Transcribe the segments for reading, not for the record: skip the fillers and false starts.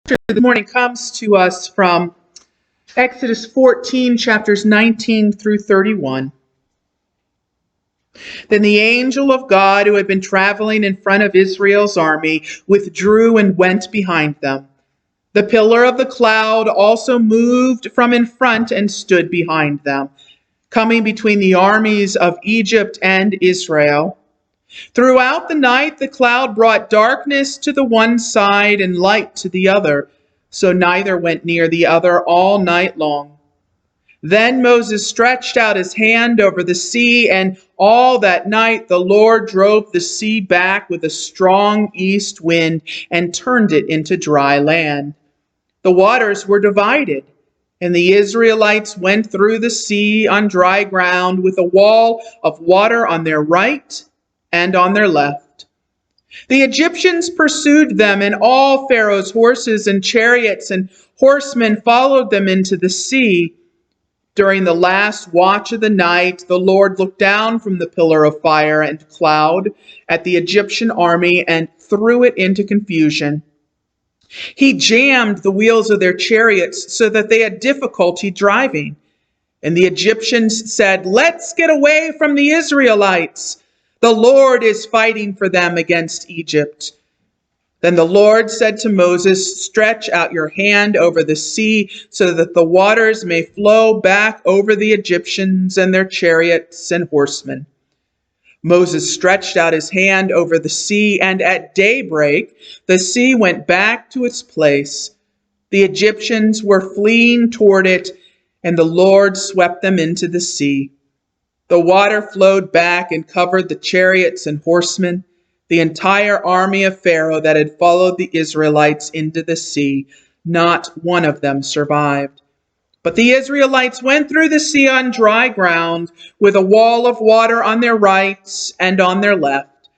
This morning comes to us from Exodus 14, chapters 19 through 31. Then the angel of God, who had been traveling in front of Israel's army, withdrew and went behind them. The pillar of the cloud also moved from in front and stood behind them, coming between the armies of Egypt and Israel. Throughout the night, the cloud brought darkness to the one side and light to the other, so neither went near the other all night long. Then Moses stretched out his hand over the sea, and all that night the Lord drove the sea back with a strong east wind and turned it into dry land. The waters were divided, and the Israelites went through the sea on dry ground with a wall of water on their right and on their left. The Egyptians pursued them, and all Pharaoh's horses and chariots and horsemen followed them into the sea. During the last watch of the night, the Lord looked down from the pillar of fire and cloud at the Egyptian army and threw it into confusion. He jammed the wheels of their chariots so that they had difficulty driving. And the Egyptians said, "Let's get away from the Israelites. The Lord is fighting for them against Egypt." Then the Lord said to Moses, "Stretch out your hand over the sea so that the waters may flow back over the Egyptians and their chariots and horsemen." Moses stretched out his hand over the sea, and at daybreak the sea went back to its place. The Egyptians were fleeing toward it, and the Lord swept them into the sea. The water flowed back and covered the chariots and horsemen, the entire army of Pharaoh that had followed the Israelites into the sea. Not one of them survived. But the Israelites went through the sea on dry ground, with a wall of water on their right and on their left.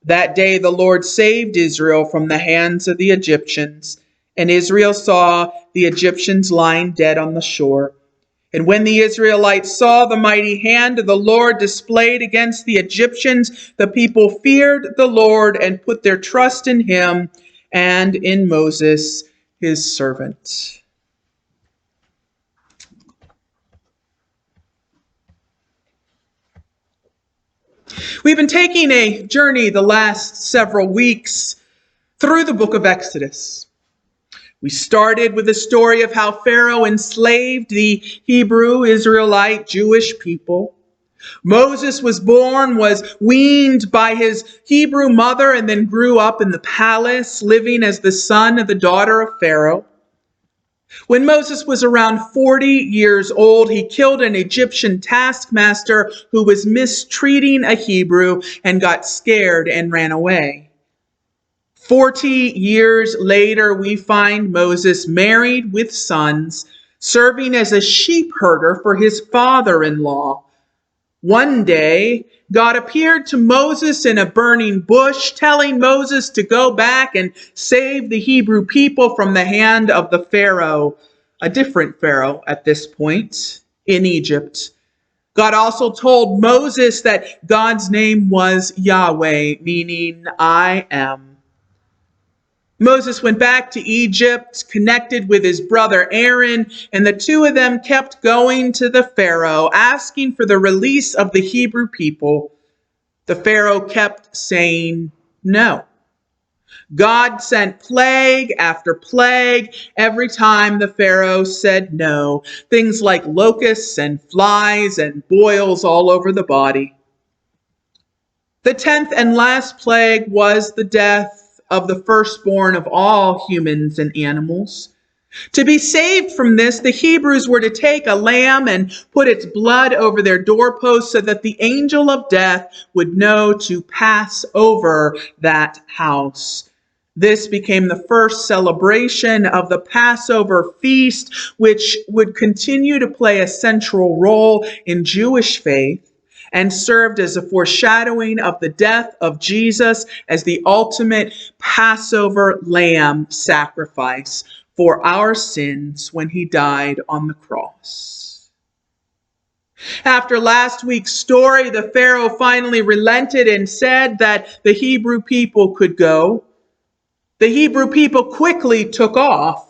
That day the Lord saved Israel from the hands of the Egyptians, and Israel saw the Egyptians lying dead on the shore. And when the Israelites saw the mighty hand of the Lord displayed against the Egyptians, the people feared the Lord and put their trust in him and in Moses, his servant. We've been taking a journey the last several weeks through the book of Exodus. We started with the story of how Pharaoh enslaved the Hebrew, Israelite, Jewish people. Moses was born, was weaned by his Hebrew mother, and then grew up in the palace, living as the son of the daughter of Pharaoh. When Moses was around 40 years old, he killed an Egyptian taskmaster who was mistreating a Hebrew and got scared and ran away. 40 years later, we find Moses married with sons, serving as a sheep herder for his father-in-law. One day, God appeared to Moses in a burning bush, telling Moses to go back and save the Hebrew people from the hand of the Pharaoh, a different Pharaoh at this point in Egypt. God also told Moses that God's name was Yahweh, meaning I am. Moses went back to Egypt, connected with his brother Aaron, and the two of them kept going to the Pharaoh, asking for the release of the Hebrew people. The Pharaoh kept saying no. God sent plague after plague every time the Pharaoh said no. Things like locusts and flies and boils all over the body. The 10th and last plague was the death of the firstborn of all humans and animals. To be saved from this, the Hebrews were to take a lamb and put its blood over their doorposts so that the angel of death would know to pass over that house. This became the first celebration of the Passover feast, which would continue to play a central role in Jewish faith, and served as a foreshadowing of the death of Jesus as the ultimate Passover lamb sacrifice for our sins when he died on the cross. After last week's story, the Pharaoh finally relented and said that the Hebrew people could go. The Hebrew people quickly took off.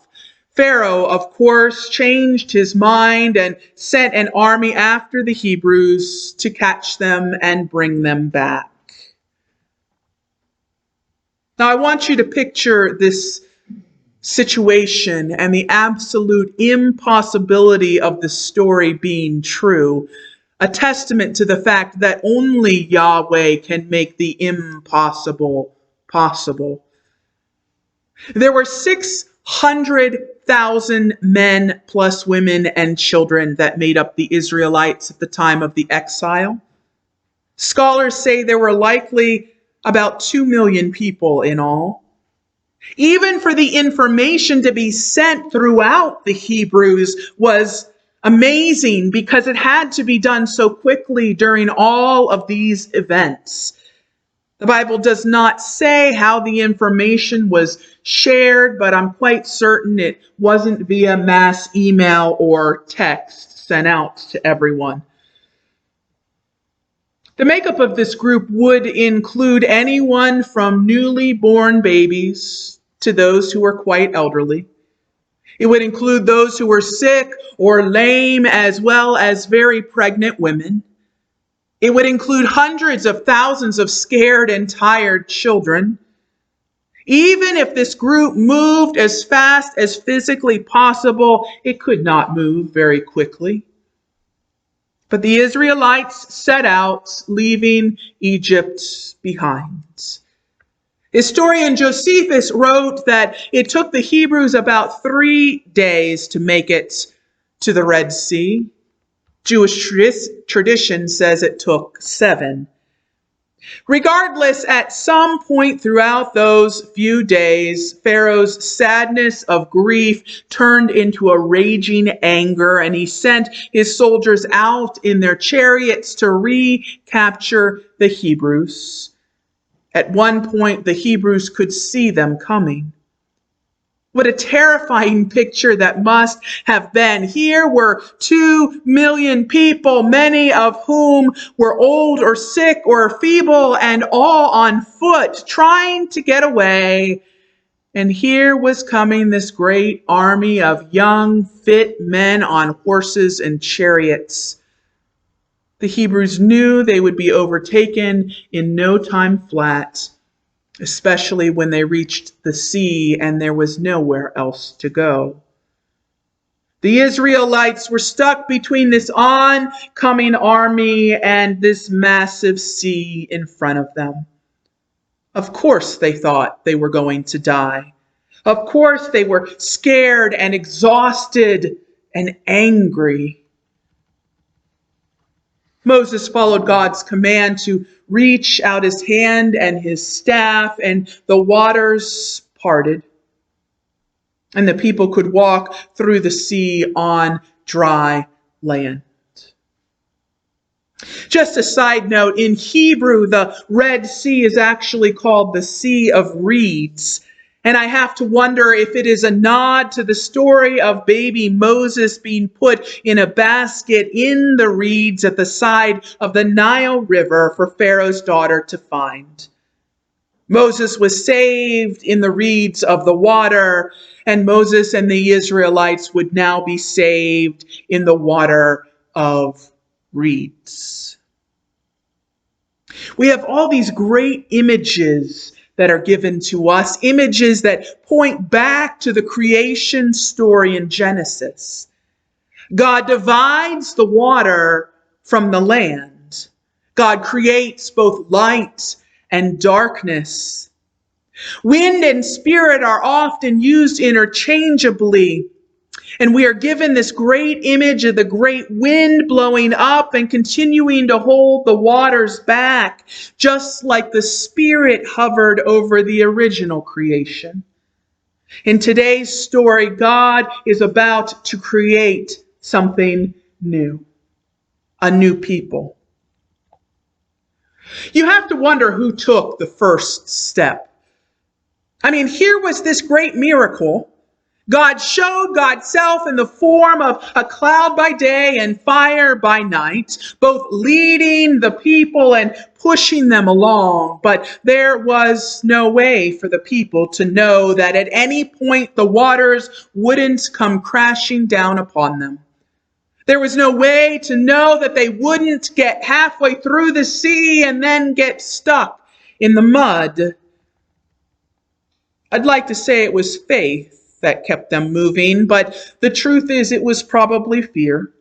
Pharaoh, of course, changed his mind and sent an army after the Hebrews to catch them and bring them back. Now, I want you to picture this situation and the absolute impossibility of the story being true, a testament to the fact that only Yahweh can make the impossible possible. There were 600,000 men plus women and children that made up the Israelites at the time of the exile. Scholars say there were likely about 2 million people in all. Even for the information to be sent throughout the Hebrews was amazing because it had to be done so quickly during all of these events. The Bible does not say how the information was shared, but I'm quite certain it wasn't via mass email or text sent out to everyone. The makeup of this group would include anyone from newly born babies to those who were quite elderly. It would include those who were sick or lame, as well as very pregnant women. It would include hundreds of thousands of scared and tired children. Even if this group moved as fast as physically possible, it could not move very quickly. But the Israelites set out, leaving Egypt behind. Historian Josephus wrote that it took the Hebrews about 3 days to make it to the Red Sea. Jewish tradition says it took 7. Regardless, at some point throughout those few days, Pharaoh's sadness of grief turned into a raging anger, and he sent his soldiers out in their chariots to recapture the Hebrews. At one point, the Hebrews could see them coming. What a terrifying picture that must have been. Here were 2 million people, many of whom were old or sick or feeble and all on foot, trying to get away. And here was coming this great army of young, fit men on horses and chariots. The Hebrews knew they would be overtaken in no time flat, especially when they reached the sea and there was nowhere else to go. The Israelites were stuck between this oncoming army and this massive sea in front of them. Of course they thought they were going to die. Of course they were scared and exhausted and angry. Moses followed God's command to reach out his hand and his staff, and the waters parted, and the people could walk through the sea on dry land. Just a side note, in Hebrew, the Red Sea is actually called the Sea of Reeds. And I have to wonder if it is a nod to the story of baby Moses being put in a basket in the reeds at the side of the Nile River for Pharaoh's daughter to find. Moses was saved in the reeds of the water, and Moses and the Israelites would now be saved in the water of reeds. We have all these great images that are given to us, images that point back to the creation story in Genesis. God divides the water from the land. God creates both light and darkness. Wind and spirit are often used interchangeably, and we are given this great image of the great wind blowing up and continuing to hold the waters back, just like the Spirit hovered over the original creation. In today's story, God is about to create something new, a new people. You have to wonder who took the first step. I mean, here was this great miracle. God showed God's self in the form of a cloud by day and fire by night, both leading the people and pushing them along. But there was no way for the people to know that at any point the waters wouldn't come crashing down upon them. There was no way to know that they wouldn't get halfway through the sea and then get stuck in the mud. I'd like to say it was faith that kept them moving, but the truth is it was probably fear.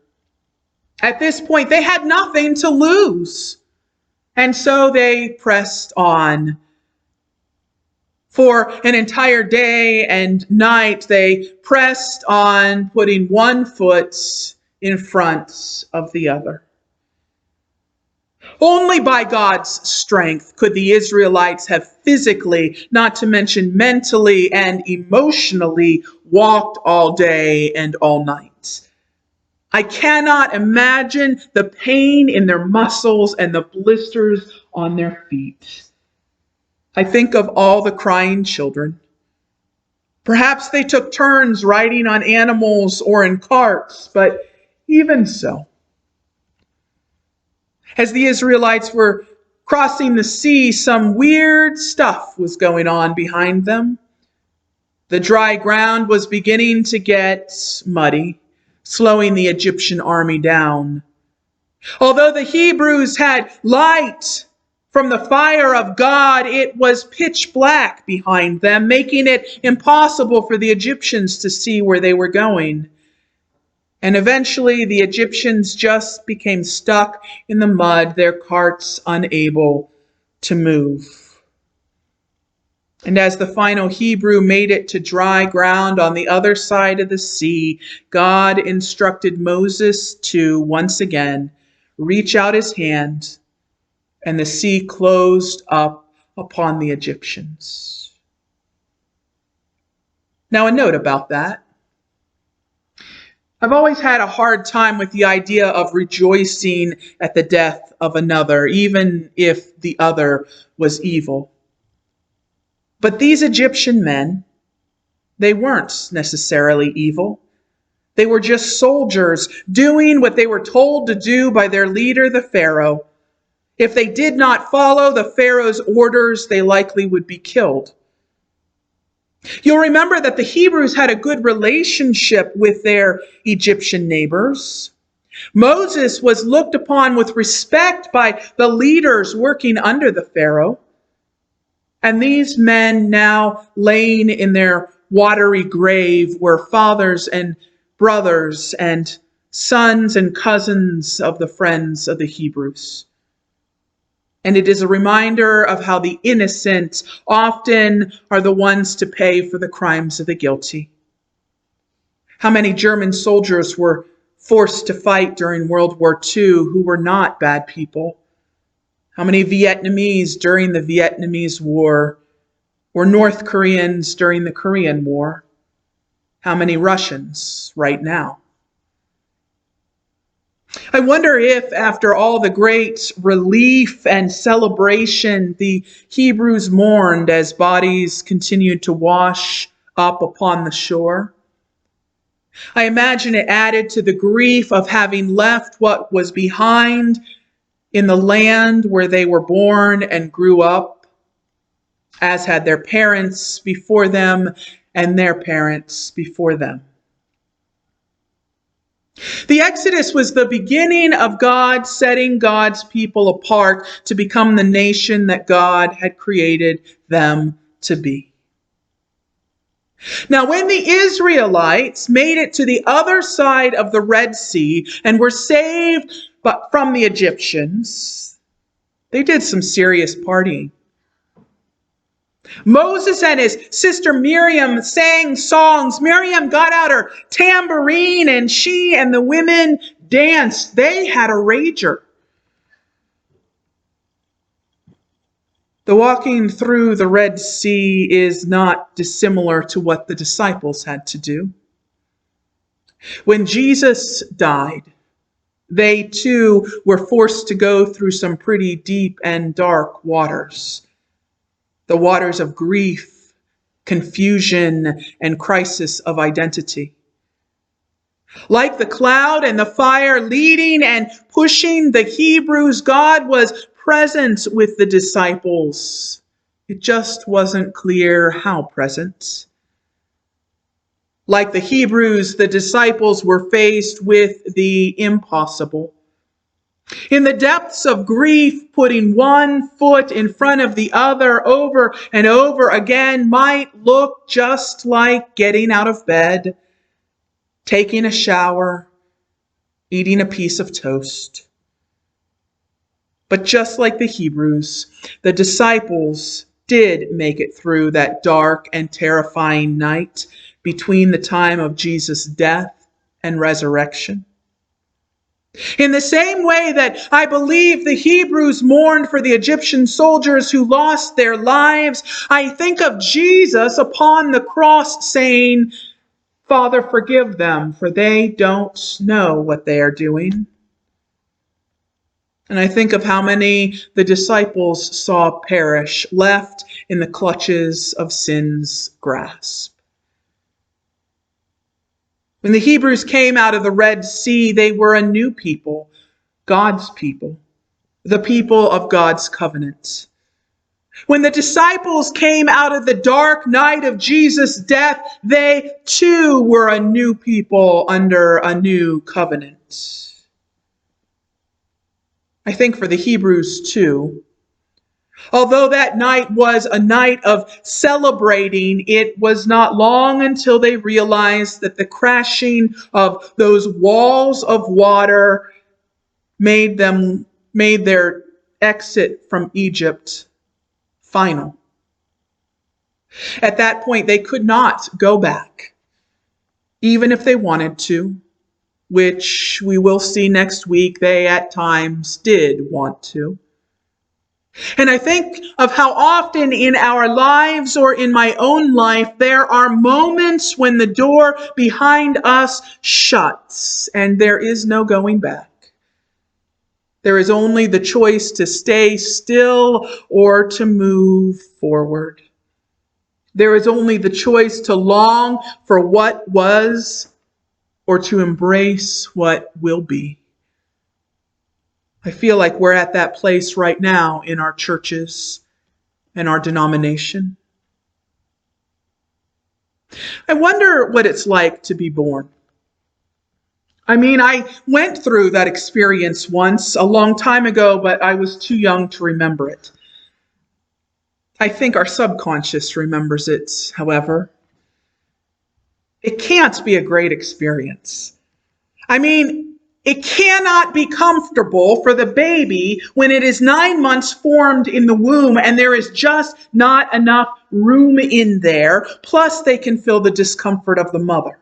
At this point, they had nothing to lose, and so they pressed on. For an entire day and night, they pressed on, putting one foot in front of the other. Only by God's strength could the Israelites have physically, not to mention mentally and emotionally, walked all day and all night. I cannot imagine the pain in their muscles and the blisters on their feet. I think of all the crying children. Perhaps they took turns riding on animals or in carts, but even so, as the Israelites were crossing the sea, some weird stuff was going on behind them. The dry ground was beginning to get muddy, slowing the Egyptian army down. Although the Hebrews had light from the fire of God, it was pitch black behind them, making it impossible for the Egyptians to see where they were going. And eventually the Egyptians just became stuck in the mud, their carts unable to move. And as the final Hebrew made it to dry ground on the other side of the sea, God instructed Moses to, once again, reach out his hand, and the sea closed up upon the Egyptians. Now, a note about that. I've always had a hard time with the idea of rejoicing at the death of another, even if the other was evil. But these Egyptian men, they weren't necessarily evil. They were just soldiers doing what they were told to do by their leader, the Pharaoh. If they did not follow the Pharaoh's orders, they likely would be killed. You'll remember that the Hebrews had a good relationship with their Egyptian neighbors. Moses was looked upon with respect by the leaders working under the Pharaoh. And these men now laying in their watery grave were fathers and brothers and sons and cousins of the friends of the Hebrews. And it is a reminder of how the innocent often are the ones to pay for the crimes of the guilty. How many German soldiers were forced to fight during World War II who were not bad people? How many Vietnamese during the Vietnamese War, or North Koreans during the Korean War? How many Russians right now? I wonder if, after all the great relief and celebration, the Hebrews mourned as bodies continued to wash up upon the shore. I imagine it added to the grief of having left what was behind in the land where they were born and grew up, as had their parents before them and their parents before them. The Exodus was the beginning of God setting God's people apart to become the nation that God had created them to be. Now, when the Israelites made it to the other side of the Red Sea and were saved from the Egyptians, they did some serious partying. Moses and his sister Miriam sang songs. Miriam got out her tambourine and she and the women danced. They had a rager. The walking through the Red Sea is not dissimilar to what the disciples had to do. When Jesus died, they too were forced to go through some pretty deep and dark waters. The waters of grief, confusion, and crisis of identity. Like the cloud and the fire leading and pushing the Hebrews, God was present with the disciples. It just wasn't clear how present. Like the Hebrews, the disciples were faced with the impossible. In the depths of grief, putting one foot in front of the other over and over again might look just like getting out of bed, taking a shower, eating a piece of toast. But just like the Hebrews, the disciples did make it through that dark and terrifying night between the time of Jesus' death and resurrection. In the same way that I believe the Hebrews mourned for the Egyptian soldiers who lost their lives, I think of Jesus upon the cross saying, "Father, forgive them, for they don't know what they are doing." And I think of how many the disciples saw perish, left in the clutches of sin's grasp. When the Hebrews came out of the Red Sea, they were a new people, God's people, the people of God's covenant. When the disciples came out of the dark night of Jesus' death, they too were a new people under a new covenant. I think for the Hebrews too, although that night was a night of celebrating, it was not long until they realized that the crashing of those walls of water made their exit from Egypt final. At that point, they could not go back, even if they wanted to, which we will see next week they at times did want to. And I think of how often in our lives or in my own life, there are moments when the door behind us shuts and there is no going back. There is only the choice to stay still or to move forward. There is only the choice to long for what was or to embrace what will be. I feel like we're at that place right now in our churches and our denomination. I wonder what it's like to be born. I mean, I went through that experience once a long time ago, but I was too young to remember it. I think our subconscious remembers it, however. It can't be a great experience. I mean, it cannot be comfortable for the baby when it is 9 months formed in the womb and there is just not enough room in there. Plus, they can feel the discomfort of the mother.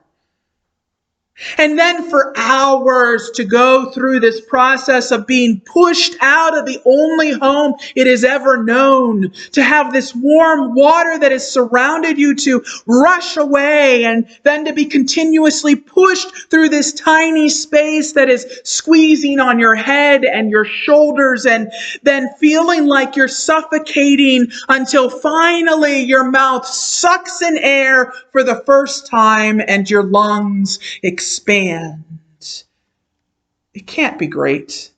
And then for hours to go through this process of being pushed out of the only home it has ever known, to have this warm water that has surrounded you to rush away, and then to be continuously pushed through this tiny space that is squeezing on your head and your shoulders, and then feeling like you're suffocating until finally your mouth sucks in air for the first time and your lungs expand. It can't be great.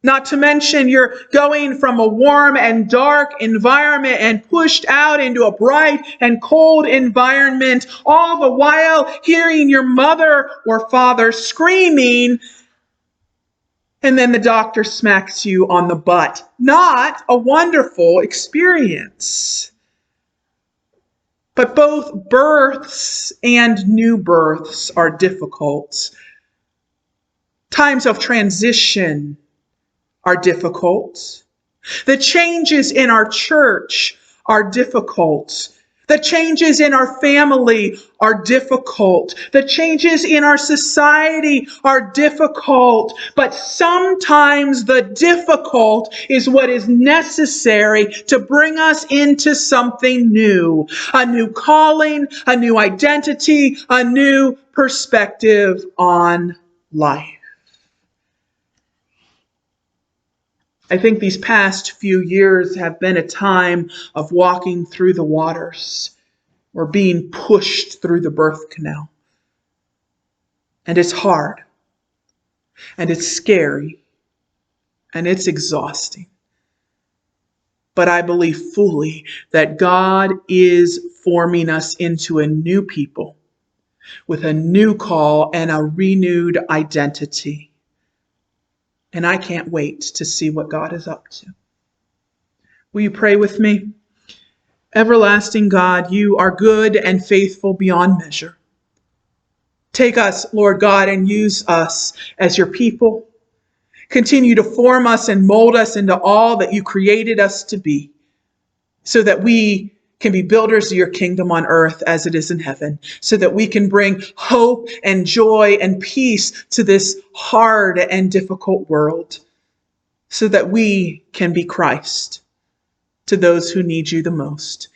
Not to mention you're going from a warm and dark environment and pushed out into a bright and cold environment, all the while hearing your mother or father screaming, and then the doctor smacks you on the butt. Not a wonderful experience. But both births and new births are difficult. Times of transition are difficult. The changes in our church are difficult. The changes in our family are difficult. The changes in our society are difficult. But sometimes the difficult is what is necessary to bring us into something new. A new calling, a new identity, a new perspective on life. I think these past few years have been a time of walking through the waters. or being pushed through the birth canal. And it's hard, and it's scary, and it's exhausting. But I believe fully that God is forming us into a new people with a new call and a renewed identity. And I can't wait to see what God is up to. Will you pray with me? Everlasting God, you are good and faithful beyond measure. Take us, Lord God, and use us as your people. Continue to form us and mold us into all that you created us to be, so that we can be builders of your kingdom on earth as it is in heaven, so that we can bring hope and joy and peace to this hard and difficult world, so that we can be Christ to those who need you the most.